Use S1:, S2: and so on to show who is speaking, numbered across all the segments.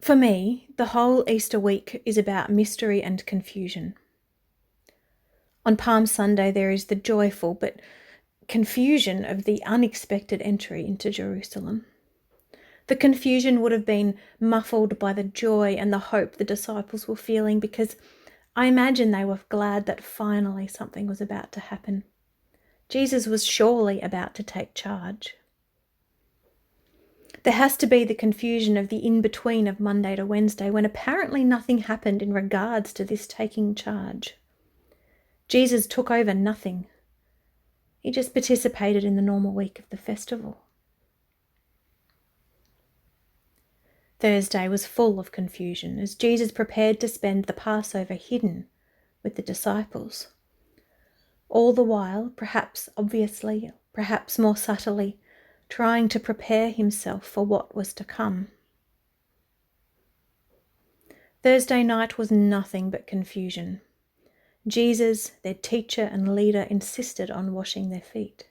S1: For me, the whole Easter week is about mystery and confusion. On Palm Sunday, there is the joyful but confusion of the unexpected entry into Jerusalem. The confusion would have been muffled by the joy and the hope the disciples were feeling, because I imagine they were glad that finally something was about to happen. Jesus was surely about to take charge. There has to be the confusion of the in-between of Monday to Wednesday, when apparently nothing happened in regards to this taking charge. Jesus took over nothing. He just participated in the normal week of the festival. Thursday was full of confusion as Jesus prepared to spend the Passover hidden with the disciples. All the while, perhaps obviously, perhaps more subtly, trying to prepare himself for what was to come. Thursday night was nothing but confusion. Jesus, their teacher and leader, insisted on washing their feet.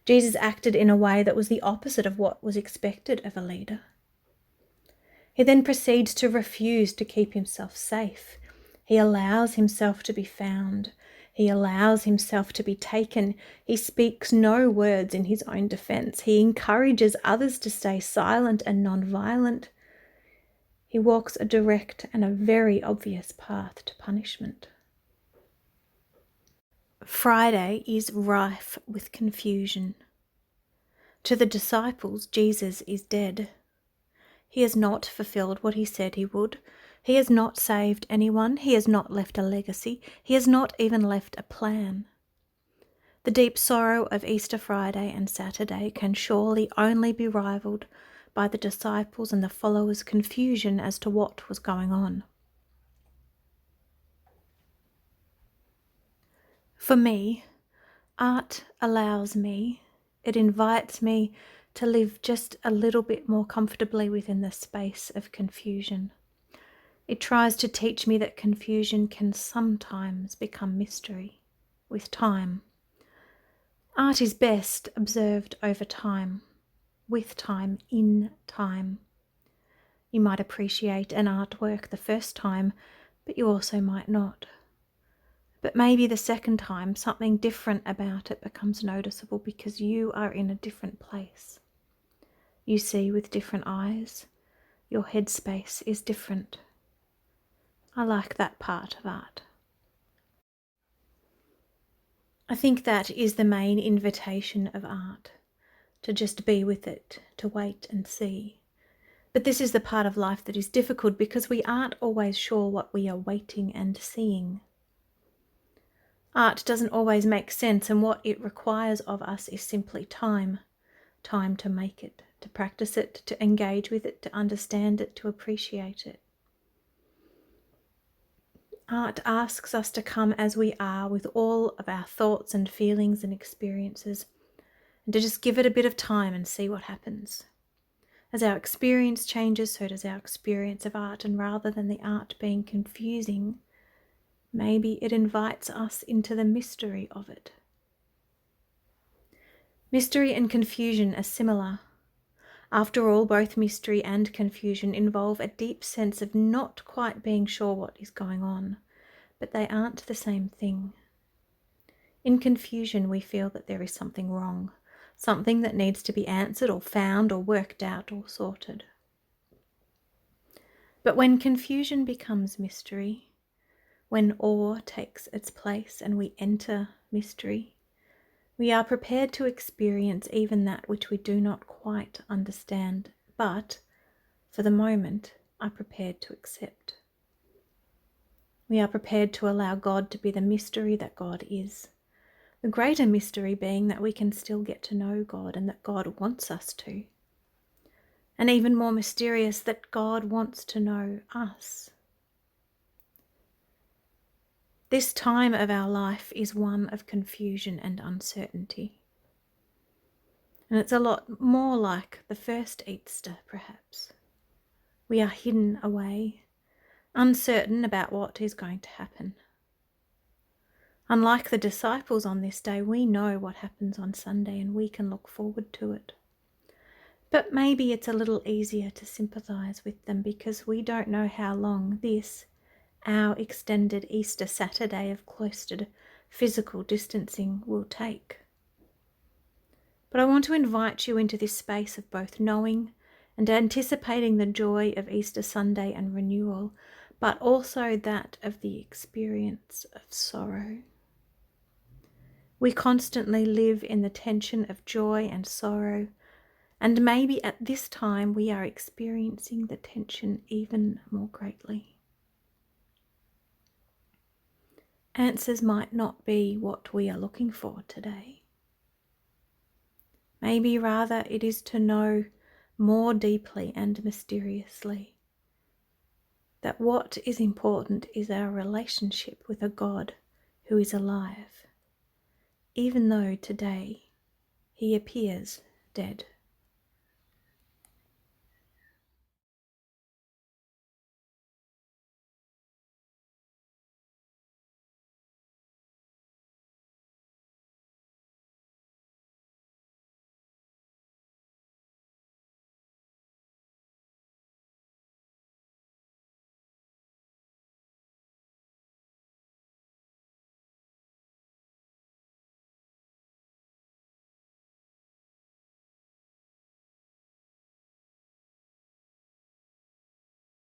S1: Jesus acted in a way that was the opposite of what was expected of a leader. He then proceeds to refuse to keep himself safe. He allows himself to be found. He allows himself to be taken. He speaks no words in his own defense. He encourages others to stay silent and non-violent. He walks a direct and a very obvious path to punishment. Friday is rife with confusion. To the disciples, Jesus is dead. He has not fulfilled what he said he would. He has not saved anyone. He has not left a legacy. He has not even left a plan. The deep sorrow of Easter Friday and Saturday can surely only be rivalled by the disciples and the followers' confusion as to what was going on. For me, art allows me, it invites me to live just a little bit more comfortably within the space of confusion. It tries to teach me that confusion can sometimes become mystery with time. Art is best observed over time, with time, in time. You might appreciate an artwork the first time, but you also might not. But maybe the second time, something different about it becomes noticeable because you are in a different place. You see with different eyes. Your headspace is different. I like that part of art. I think that is the main invitation of art, to just be with it, to wait and see. But this is the part of life that is difficult because we aren't always sure what we are waiting and seeing. Art doesn't always make sense, and what it requires of us is simply time. Time to make it, to practice it, to engage with it, to understand it, to appreciate it. Art asks us to come as we are with all of our thoughts and feelings and experiences, and to just give it a bit of time and see what happens. As our experience changes, so does our experience of art, and rather than the art being confusing, maybe it invites us into the mystery of it. Mystery and confusion are similar. After all, both mystery and confusion involve a deep sense of not quite being sure what is going on, but they aren't the same thing. In confusion, we feel that there is something wrong, something that needs to be answered or found or worked out or sorted. But when confusion becomes mystery, when awe takes its place and we enter mystery, we are prepared to experience even that which we do not quite understand, but, for the moment, are prepared to accept. We are prepared to allow God to be the mystery that God is. The greater mystery being that we can still get to know God and that God wants us to. And even more mysterious, that God wants to know us. This time of our life is one of confusion and uncertainty. And it's a lot more like the first Easter, perhaps. We are hidden away, uncertain about what is going to happen. Unlike the disciples on this day, we know what happens on Sunday and we can look forward to it. But maybe it's a little easier to sympathise with them because we don't know how long this, our extended Easter Saturday of cloistered physical distancing, will take. But I want to invite you into this space of both knowing and anticipating the joy of Easter Sunday and renewal, but also that of the experience of sorrow. We constantly live in the tension of joy and sorrow, and maybe at this time we are experiencing the tension even more greatly. Answers might not be what we are looking for today. Maybe rather it is to know more deeply and mysteriously that what is important is our relationship with a God who is alive, even though today he appears dead.